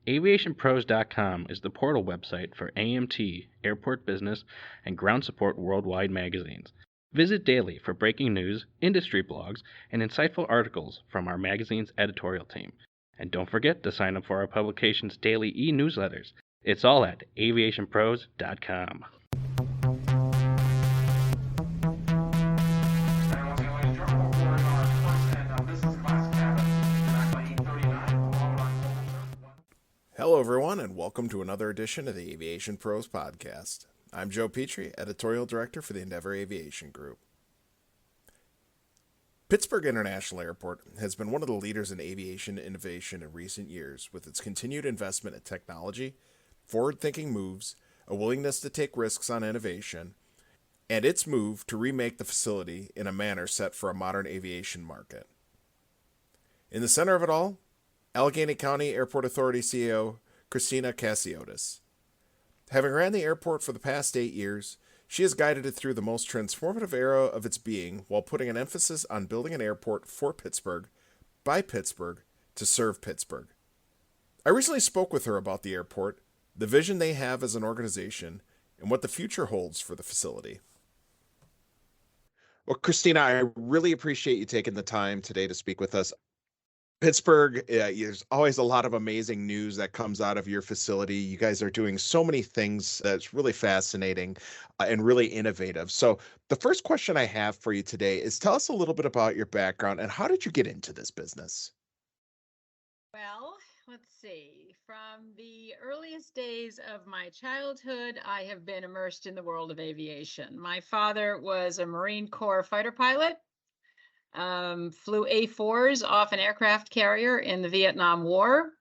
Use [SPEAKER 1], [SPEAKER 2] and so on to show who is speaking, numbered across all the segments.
[SPEAKER 1] AviationPros.com is the portal website for AMT, Airport Business, and Ground Support Worldwide magazines. Visit daily for breaking news, industry blogs, and insightful articles from our magazine's editorial team. And don't forget to sign up for our publication's daily e-newsletters. It's all at AviationPros.com.
[SPEAKER 2] Hello, everyone, and welcome to another edition of the Aviation Pros podcast. I'm Joe Petrie, Editorial Director for the Endeavor Aviation Group. Pittsburgh International Airport has been one of the leaders in aviation innovation in recent years, with its continued investment in technology, forward-thinking moves, a willingness to take risks on innovation, and its move to remake the facility in a manner set for a modern aviation market. In the center of it all, Allegheny County Airport Authority CEO Christiana Cassotis. Having ran the airport for the past 8 years, she has guided it through the most transformative era of its being while putting an emphasis on building an airport for Pittsburgh, by Pittsburgh, to serve Pittsburgh. I recently spoke with her about the airport, the vision they have as an organization, and what the future holds for the facility. Well, Christina, I really appreciate you taking the time today to speak with us. Pittsburgh, there's always a lot of amazing news that comes out of your facility. You guys are doing so many things that's really fascinating and really innovative. So the first question I have for you today is tell us a little bit about your background and how did you get into this business?
[SPEAKER 3] Well, let's see. From the earliest days of my childhood, I have been immersed in the world of aviation. My father was a Marine Corps fighter pilot. Flew A-4s off an aircraft carrier in the Vietnam War,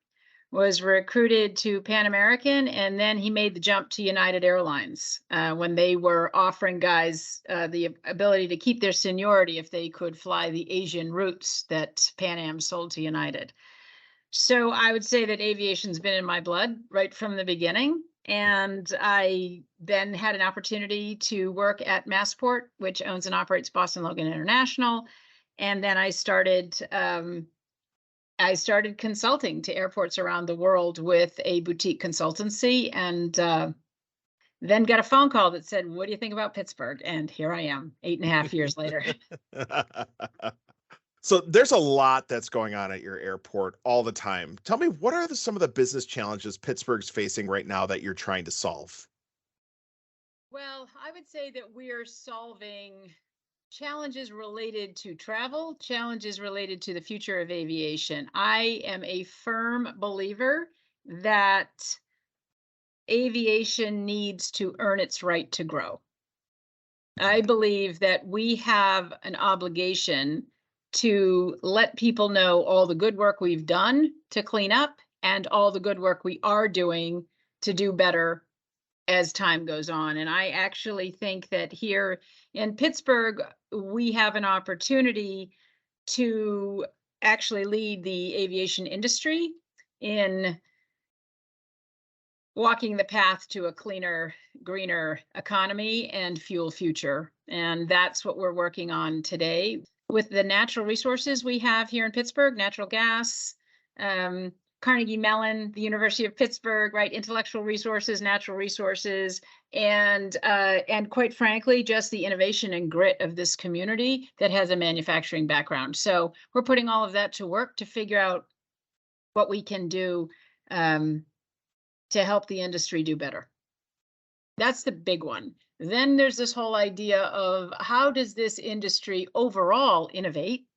[SPEAKER 3] was recruited to Pan American, and then he made the jump to United Airlines when they were offering guys the ability to keep their seniority if they could fly the Asian routes that Pan Am sold to United. So I would say that aviation's been in my blood right from the beginning. And I then had an opportunity to work at Massport, which owns and operates Boston Logan International. And then I started consulting to airports around the world with a boutique consultancy, and then got a phone call that said, "What do you think about Pittsburgh?" And here I am, 8.5 years later.
[SPEAKER 2] So there's a lot that's going on at your airport all the time. Tell me, what are some of the business challenges Pittsburgh's facing right now that you're trying to solve?
[SPEAKER 3] Well, I would say that we're solving challenges related to travel, challenges related to the future of aviation. I am a firm believer that aviation needs to earn its right to grow. I believe that we have an obligation to let people know all the good work we've done to clean up and all the good work we are doing to do better as time goes on. And I actually think that here in Pittsburgh, we have an opportunity to actually lead the aviation industry in walking the path to a cleaner, greener economy and fuel future. And that's what we're working on today. With the natural resources we have here in Pittsburgh, natural gas, Carnegie Mellon, the University of Pittsburgh, right? Intellectual resources, natural resources, and quite frankly, just the innovation and grit of this community that has a manufacturing background. So we're putting all of that to work to figure out what we can do to help the industry do better. That's the big one. Then there's this whole idea of how does this industry overall innovate?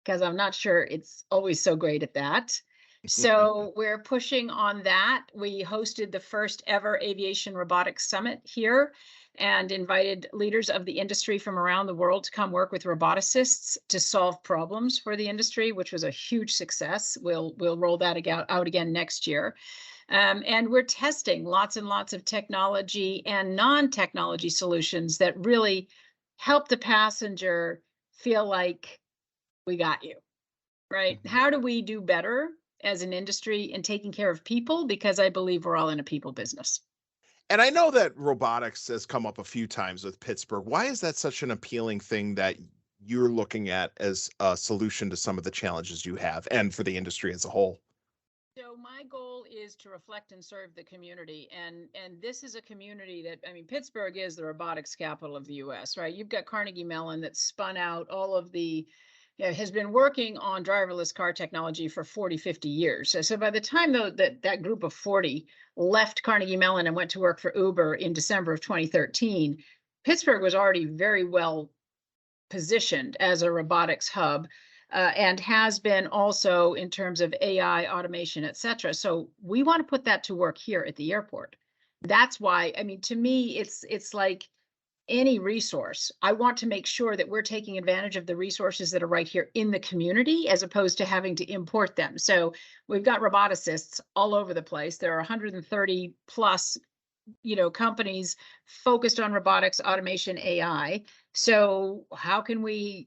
[SPEAKER 3] Because I'm not sure it's always so great at that. So we're pushing on that. We hosted the first ever Aviation Robotics Summit here and invited leaders of the industry from around the world to come work with roboticists to solve problems for the industry, which was a huge success. We'll roll that out again next year. And we're testing lots and lots of technology and non-technology solutions that really help the passenger feel like we got you, right? How do we do better as an industry in taking care of people? Because I believe we're all in a people business.
[SPEAKER 2] And I know that robotics has come up a few times with Pittsburgh. Why is that such an appealing thing that you're looking at as a solution to some of the challenges you have and for the industry as a whole?
[SPEAKER 3] So my goal is to reflect and serve the community. And this is a community that, I mean, Pittsburgh is the robotics capital of the US, right? You've got Carnegie Mellon that spun out all of the, has been working on driverless car technology for 40, 50 years. So by the time though that group of 40 left Carnegie Mellon and went to work for Uber in December of 2013, Pittsburgh was already very well positioned as a robotics hub. And has been also in terms of AI, automation, et cetera. So we want to put that to work here at the airport. That's why, I mean, to me, it's like any resource. I want to make sure that we're taking advantage of the resources that are right here in the community, as opposed to having to import them. So we've got roboticists all over the place. There are 130 plus companies focused on robotics, automation, AI. So how can we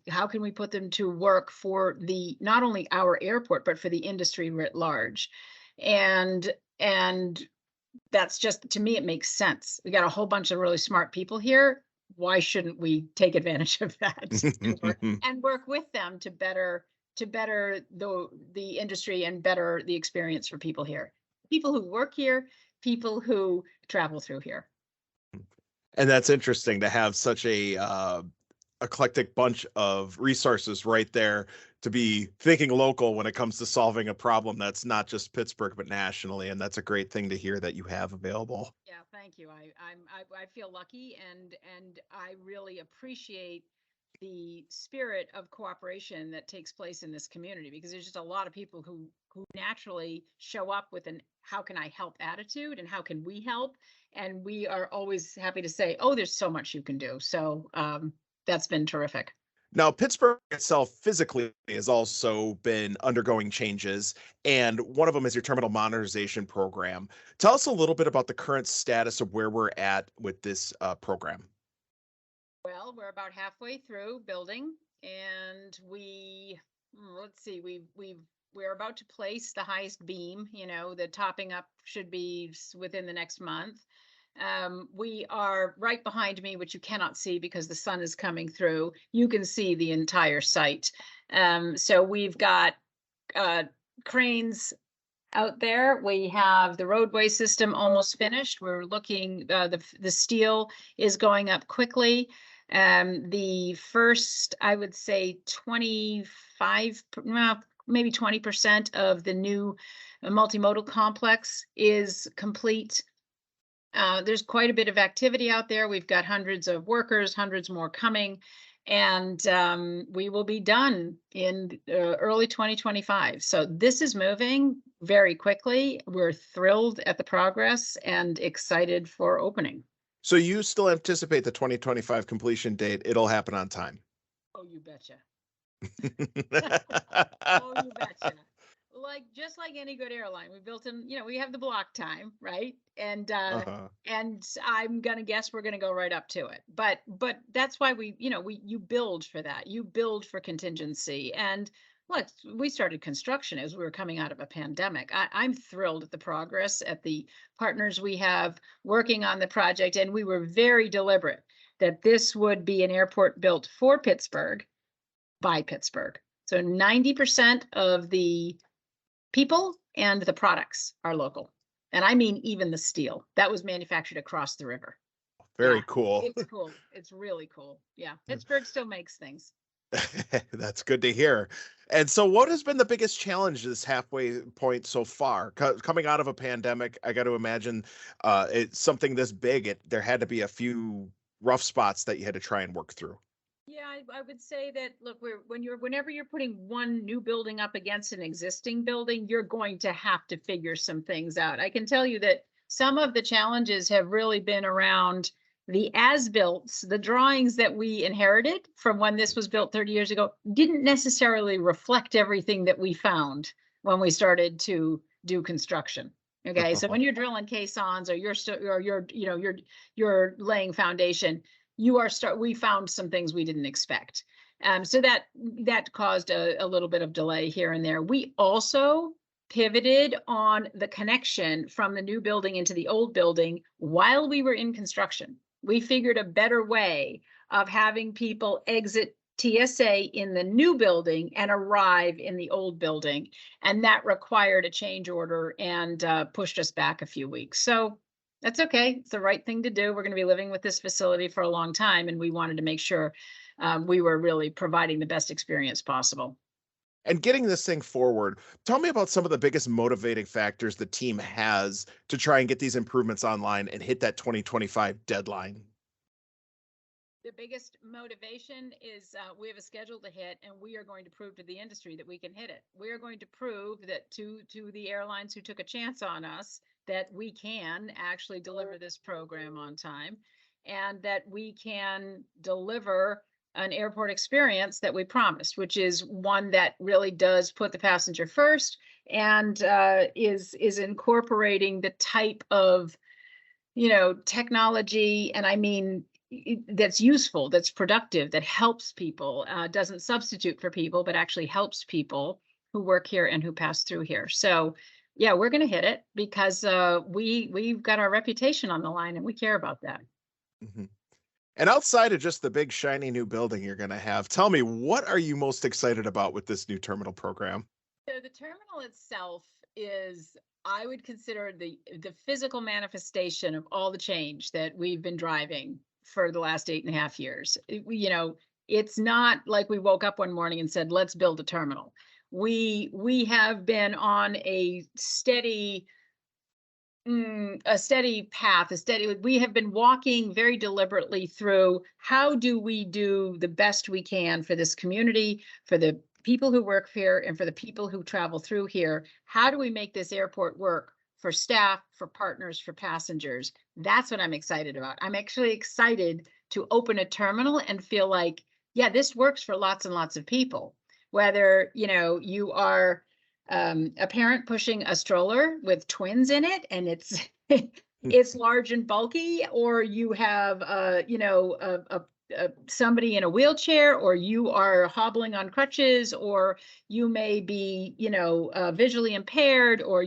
[SPEAKER 3] put them to work for the, not only our airport, but for the industry writ large? And that's just, to me, it makes sense. We got a whole bunch of really smart people here. Why shouldn't we take advantage of that and work with them to better the industry and better the experience for people here, people who work here, people who travel through here.
[SPEAKER 2] And that's interesting to have such a eclectic bunch of resources right there to be thinking local when it comes to solving a problem that's not just Pittsburgh but nationally. And that's a great thing to hear that you have available.
[SPEAKER 3] Yeah, thank you. I feel lucky, and I really appreciate the spirit of cooperation that takes place in this community, because there's just a lot of people who naturally show up with an how can I help attitude and how can we help, and we are always happy to say, oh, there's so much you can do. So that's been terrific.
[SPEAKER 2] Now, Pittsburgh itself physically has also been undergoing changes, and one of them is your terminal modernization program. Tell us a little bit about the current status of where we're at with this program.
[SPEAKER 3] Well, we're about halfway through building, and we're about to place the highest beam. The topping up should be within the next month. We are right behind me, which you cannot see because the sun is coming through. You can see the entire site. So we've got cranes out there. We have the roadway system almost finished. We're looking, the steel is going up quickly. The first, I would say 25, maybe 20% of the new multimodal complex is complete. There's quite a bit of activity out there. We've got hundreds of workers, hundreds more coming, and we will be done in early 2025. So this is moving very quickly. We're thrilled at the progress and excited for opening.
[SPEAKER 2] So you still anticipate the 2025 completion date? It'll happen on time.
[SPEAKER 3] Oh, you betcha. Oh, you betcha. Just like any good airline, we built in, we have the block time, right? And and I'm gonna guess we're gonna go right up to it. But that's why you build for that. You build for contingency. And look, we started construction as we were coming out of a pandemic. I'm thrilled at the progress, at the partners we have working on the project, and we were very deliberate that this would be an airport built for Pittsburgh by Pittsburgh. So 90% of the people and the products are local. And I mean, even the steel that was manufactured across the river.
[SPEAKER 2] Very cool.
[SPEAKER 3] It's cool. It's really cool. Yeah. Pittsburgh still makes things.
[SPEAKER 2] That's good to hear. And so what has been the biggest challenge this halfway point so far? Coming out of a pandemic, I got to imagine it's something this big. There had to be a few rough spots that you had to try and work through.
[SPEAKER 3] Yeah, I would say that, look, whenever you're putting one new building up against an existing building, you're going to have to figure some things out. I can tell you that some of the challenges have really been around the as-builts. The drawings that we inherited from when this was built 30 years ago didn't necessarily reflect everything that we found when we started to do construction. Okay, so when you're drilling caissons or you're laying foundation, we found some things we didn't expect. So that caused a little bit of delay here and there. We also pivoted on the connection from the new building into the old building while we were in construction. We figured a better way of having people exit TSA in the new building and arrive in the old building. And that required a change order and pushed us back a few weeks. So that's okay. It's the right thing to do. We're going to be living with this facility for a long time, and we wanted to make sure we were really providing the best experience possible.
[SPEAKER 2] And getting this thing forward, tell me about some of the biggest motivating factors the team has to try and get these improvements online and hit that 2025 deadline.
[SPEAKER 3] The biggest motivation is we have a schedule to hit, and we are going to prove to the industry that we can hit it. We are going to prove that to the airlines who took a chance on us that we can actually deliver this program on time, and that we can deliver an airport experience that we promised, which is one that really does put the passenger first and is incorporating the type of technology, and I mean that's useful, that's productive, that helps people, doesn't substitute for people, but actually helps people who work here and who pass through here. So yeah, we're going to hit it because we've got our reputation on the line, and we care about that.
[SPEAKER 2] Mhm. And outside of just the big shiny new building you're going to have, tell me, what are you most excited about with this new terminal program?
[SPEAKER 3] So the terminal itself is, I would consider the physical manifestation of all the change that we've been driving for the last 8.5 years. It's not like we woke up one morning and said, let's build a terminal. We have been on a steady path, we have been walking very deliberately through how do we do the best we can for this community, for the people who work here, and for the people who travel through here. How do we make this airport work for staff, for partners, for passengers? That's what I'm excited about. I'm actually excited to open a terminal and feel like, yeah, this works for lots and lots of people. Whether, you are a parent pushing a stroller with twins in it, and it's large and bulky, or you have, somebody in a wheelchair, or you are hobbling on crutches, or you may be, visually impaired, or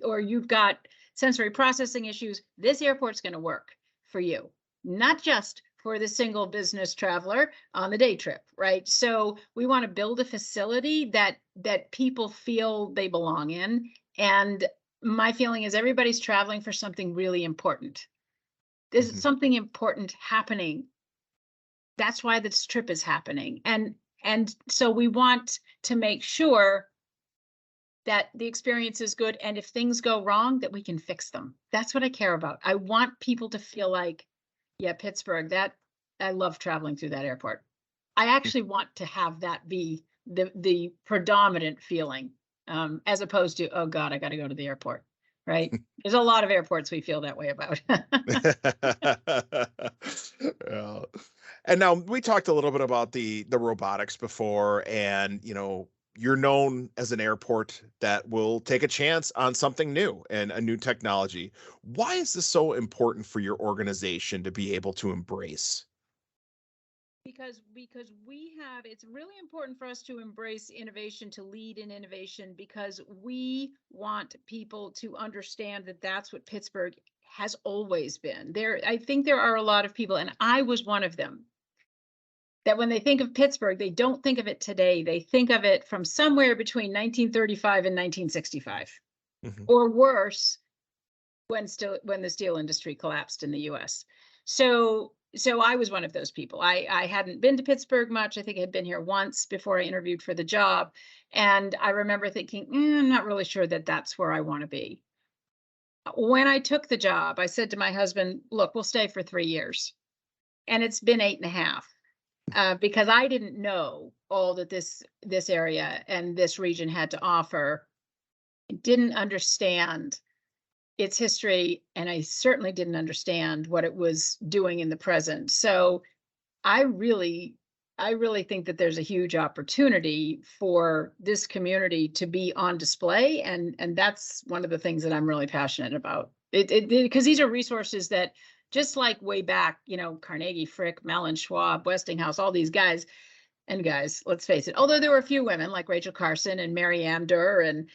[SPEAKER 3] or you've got sensory processing issues. This airport's going to work for you, not just for the single business traveler on the day trip, right? So we want to build a facility that people feel they belong in. And my feeling is everybody's traveling for something really important. There's something important happening. That's why this trip is happening. And so we want to make sure that the experience is good. And if things go wrong, that we can fix them. That's what I care about. I want people to feel like, yeah, Pittsburgh, I love traveling through that airport. I actually want to have that be the predominant feeling, as opposed to, oh God, I got to go to the airport, right? There's a lot of airports we feel that way about.
[SPEAKER 2] Yeah. And now we talked a little bit about the robotics before, and you're known as an airport that will take a chance on something new and a new technology. Why is this so important for your organization to be able to embrace?
[SPEAKER 3] Because it's really important for us to embrace innovation, to lead in innovation, because we want people to understand that that's what Pittsburgh has always been. I think there are a lot of people, and I was one of them, that when they think of Pittsburgh, they don't think of it today. They think of it from somewhere between 1935 and 1965, or worse, when the steel industry collapsed in the U.S. So I was one of those people. I hadn't been to Pittsburgh much. I think I had been here once before I interviewed for the job. And I remember thinking, I'm not really sure that that's where I want to be. When I took the job, I said to my husband, look, we'll stay for 3 years. And it's been 8.5, because I didn't know all that this area and this region had to offer. I didn't understand its history, and I certainly didn't understand what it was doing in the present. So I really think that there's a huge opportunity for this community to be on display, and that's one of the things that I'm really passionate about. Because these are resources that, just like way back, Carnegie, Frick, Mellon, Schwab, Westinghouse, all these guys, let's face it, although there were a few women like Rachel Carson and Mary Ann Durr and,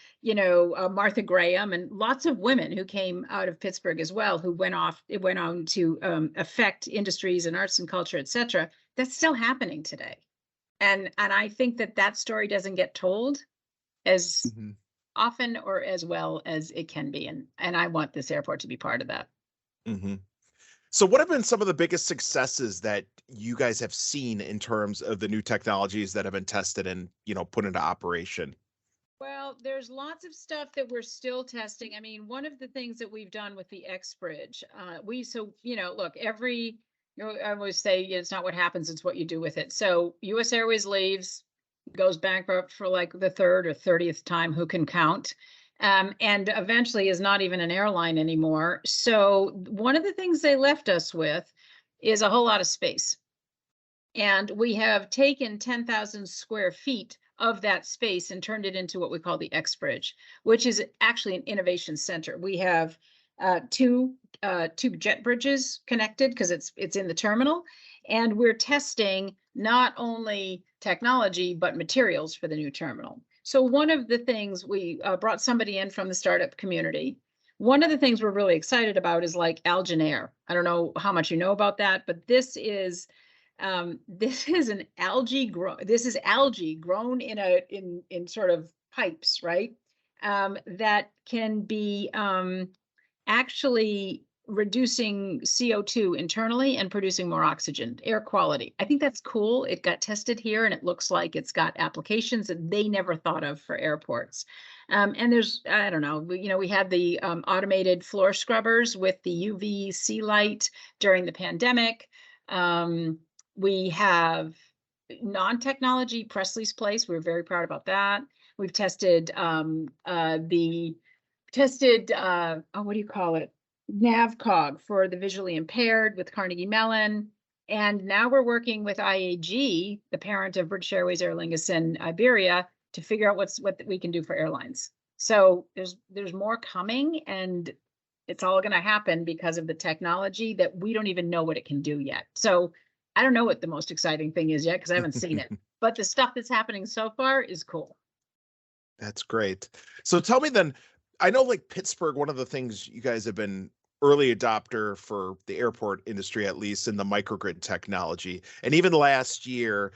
[SPEAKER 3] Martha Graham, and lots of women who came out of Pittsburgh as well, who went on to affect industries and arts and culture, et cetera. That's still happening today. And I think that story doesn't get told as
[SPEAKER 2] Mhm.
[SPEAKER 3] often or as well as it can be. And I want this airport to be part of that.
[SPEAKER 2] Hmm. So, what have been some of the biggest successes that you guys have seen in terms of the new technologies that have been tested and put into operation?
[SPEAKER 3] Well, there's lots of stuff that we're still testing. I mean, one of the things that we've done with the X Bridge, look, I always say it's not what happens, it's what you do with it. So US Airways leaves, goes bankrupt for like the third or 30th time, who can count? And eventually is not even an airline anymore. So one of the things they left us with is a whole lot of space. And we have taken 10,000 square feet of that space and turned it into what we call the X Bridge, which is actually an innovation center. We have two jet bridges connected because it's in the terminal, and we're testing not only technology but materials for the new terminal. So one of the things we brought somebody in from the startup community. One of the things we're really excited about is like Algenair. I don't know how much you know about that, but this is algae grown in sort of pipes, right? That can be actually reducing CO2 internally and producing more oxygen, air quality. I think that's cool. It got tested here and it looks like it's got applications that they never thought of for airports. And there's, I don't know, we had the automated floor scrubbers with the UVC light during the pandemic. We have non-technology Presley's Place. We're very proud about that. We've tested what do you call it? NavCog for the visually impaired with Carnegie Mellon. And now we're working with IAG, the parent of British Airways, Aer Lingus, and Iberia, to figure out what we can do for airlines. So there's more coming, and it's all going to happen because of the technology that we don't even know what it can do yet. So I don't know what the most exciting thing is yet because I haven't seen it, but the stuff that's happening so far is cool.
[SPEAKER 2] That's great. So tell me then, I know like Pittsburgh, one of the things you guys have been early adopter for the airport industry, at least in the microgrid technology. And even last year,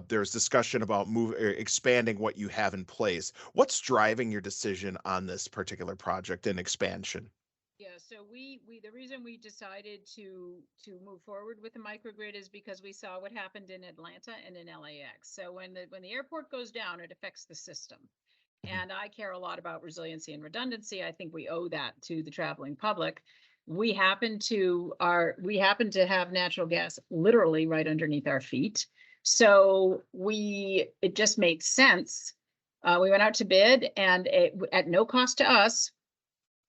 [SPEAKER 2] there's discussion about expanding what you have in place. What's driving your decision on this particular project and expansion?
[SPEAKER 3] Yeah, so the reason we decided to move forward with the microgrid is because we saw what happened in Atlanta and in LAX. So when the airport goes down, it affects the system.
[SPEAKER 2] Mhm.
[SPEAKER 3] And I care a lot about resiliency and redundancy. I think we owe that to the traveling public. We happen to have natural gas literally right underneath our feet. So it just made sense. We went out to bid, and at no cost to us,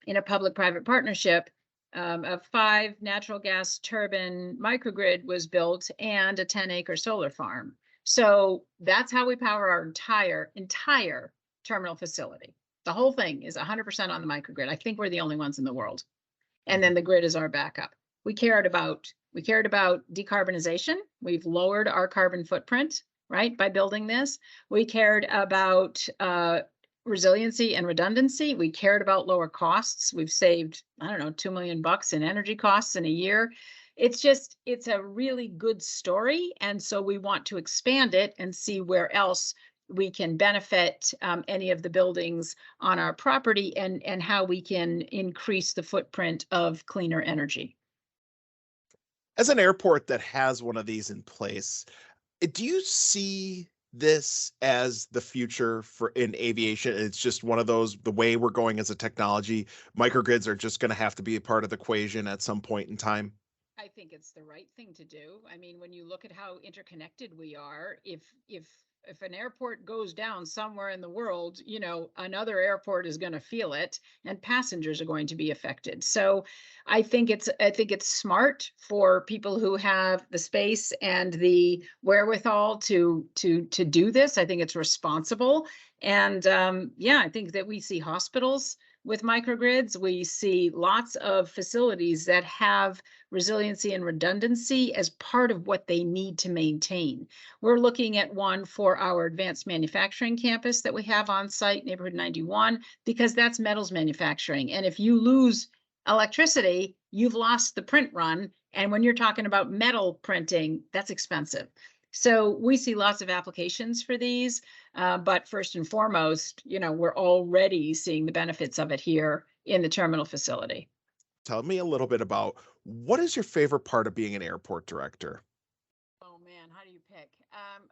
[SPEAKER 3] in a public-private partnership, a 5 natural gas turbine microgrid was built and a 10-acre solar farm. So that's how we power our entire terminal facility. The whole thing is 100% on the microgrid. I think we're the only ones in the world. And then the grid is our backup. We cared about decarbonization. We've lowered our carbon footprint, right, by building this. We cared about resiliency and redundancy. We cared about lower costs. We've saved, I don't know, $2 million in energy costs in a year. It's a really good story. And so we want to expand it and see where else we can benefit any of the buildings on our property, and how we can increase the footprint of cleaner energy.
[SPEAKER 2] As an airport that has one of these in place, do you see this as the future for in aviation? It's just one of those, the way we're going as a technology, microgrids are just going to have to be a part of the equation at some point in time.
[SPEAKER 3] I think it's the right thing to do. I mean, when you look at how interconnected we are, if an airport goes down somewhere in the world, another airport is going to feel it, and passengers are going to be affected. So I think it's smart for people who have the space and the wherewithal to do this. I think it's responsible. And I think that we see hospitals with microgrids. We see lots of facilities that have resiliency and redundancy as part of what they need to maintain. We're looking at one for our advanced manufacturing campus that we have on site, Neighborhood 91, because that's metals manufacturing. And if you lose electricity, you've lost the print run. And when you're talking about metal printing, that's expensive. So we see lots of applications for these, but first and foremost, we're already seeing the benefits of it here in the terminal facility.
[SPEAKER 2] Tell me a little bit about what is your favorite part of being an airport director?
[SPEAKER 3] Oh man, how do you pick?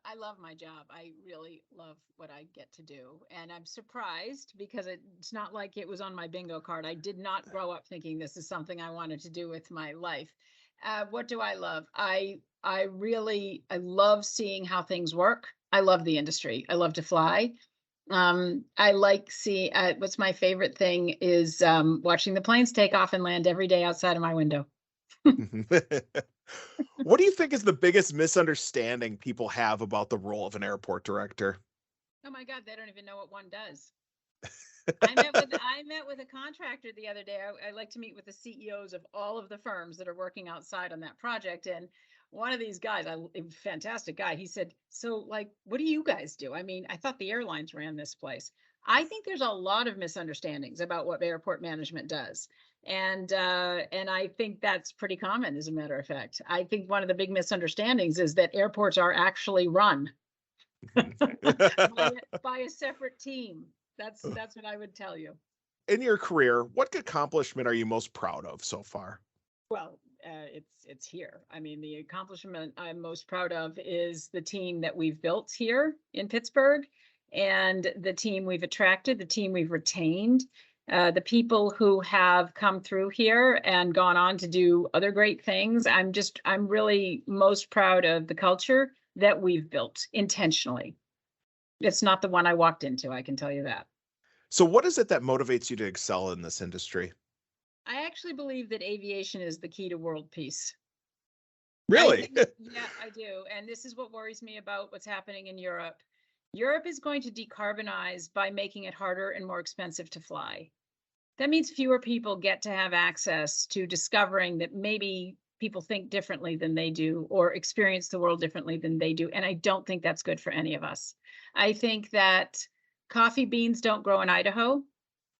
[SPEAKER 3] I love my job. I really love what I get to do. And I'm surprised because it's not like it was on my bingo card. I did not grow up thinking this is something I wanted to do with my life. What do I love? I love seeing how things work. I love the industry. I love to fly. I like seeing what's my favorite thing is watching the planes take off and land every day outside of my window.
[SPEAKER 2] What do you think is the biggest misunderstanding people have about the role of an airport director?
[SPEAKER 3] Oh my God, they don't even know what one does. I met with a contractor the other day. I like to meet with the CEOs of all of the firms that are working outside on that project. And one of these guys, a fantastic guy, he said, "So, like, what do you guys do? I mean, I thought the airlines ran this place." I think there's a lot of misunderstandings about what airport management does. And I think that's pretty common, as a matter of fact. I think one of the big misunderstandings is that airports are actually run by a separate team. That's what I would tell you.
[SPEAKER 2] In your career, what accomplishment are you most proud of so far?
[SPEAKER 3] Well, it's here. I mean, the accomplishment I'm most proud of is the team that we've built here in Pittsburgh, and the team we've attracted, the team we've retained, the people who have come through here and gone on to do other great things. I'm really most proud of the culture that we've built intentionally. It's not the one I walked into, I can tell you that.
[SPEAKER 2] So, what is it that motivates you to excel in this industry?
[SPEAKER 3] I actually believe that aviation is the key to world peace.
[SPEAKER 2] Really?
[SPEAKER 3] Yeah, I do. And this is what worries me about what's happening in Europe. Europe is going to decarbonize by making it harder and more expensive to fly. That means fewer people get to have access to discovering that maybe people think differently than they do or experience the world differently than they do. And I don't think that's good for any of us. I think that coffee beans don't grow in Idaho,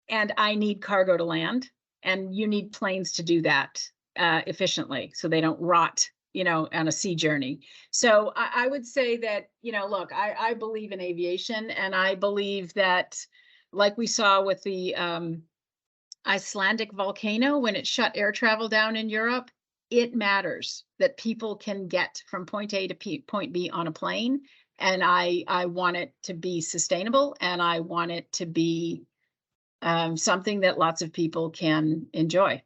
[SPEAKER 3] and I need cargo to land, and you need planes to do that efficiently so they don't rot, on a sea journey. So I would say that, look, I believe in aviation, and I believe that, like we saw with the Icelandic volcano when it shut air travel down in Europe, it matters that people can get from point A to point B on a plane. And I want it to be sustainable, and I want it to be something that lots of people can enjoy.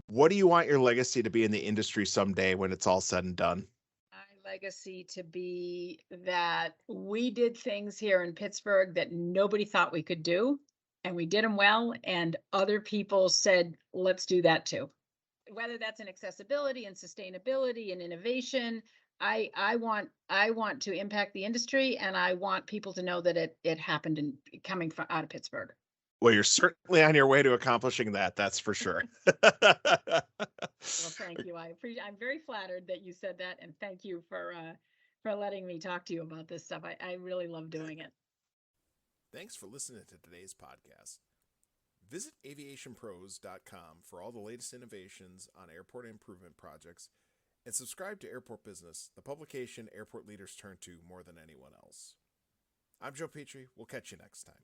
[SPEAKER 2] What do you want your legacy to be in the industry someday when it's all said and done?
[SPEAKER 3] My legacy to be that we did things here in Pittsburgh that nobody thought we could do, and we did them well, and other people said, let's do that too. Whether that's in accessibility and sustainability and innovation, I want to impact the industry, and I want people to know that it happened in coming from out of Pittsburgh.
[SPEAKER 2] Well, you're certainly on your way to accomplishing that. That's for sure.
[SPEAKER 3] Well, thank you. I'm very flattered that you said that, and thank you for letting me talk to you about this stuff. I really love doing it.
[SPEAKER 2] Thanks for listening to today's podcast. Visit AviationPros.com for all the latest innovations on airport improvement projects, and subscribe to Airport Business, the publication airport leaders turn to more than anyone else. I'm Joe Petrie. We'll catch you next time.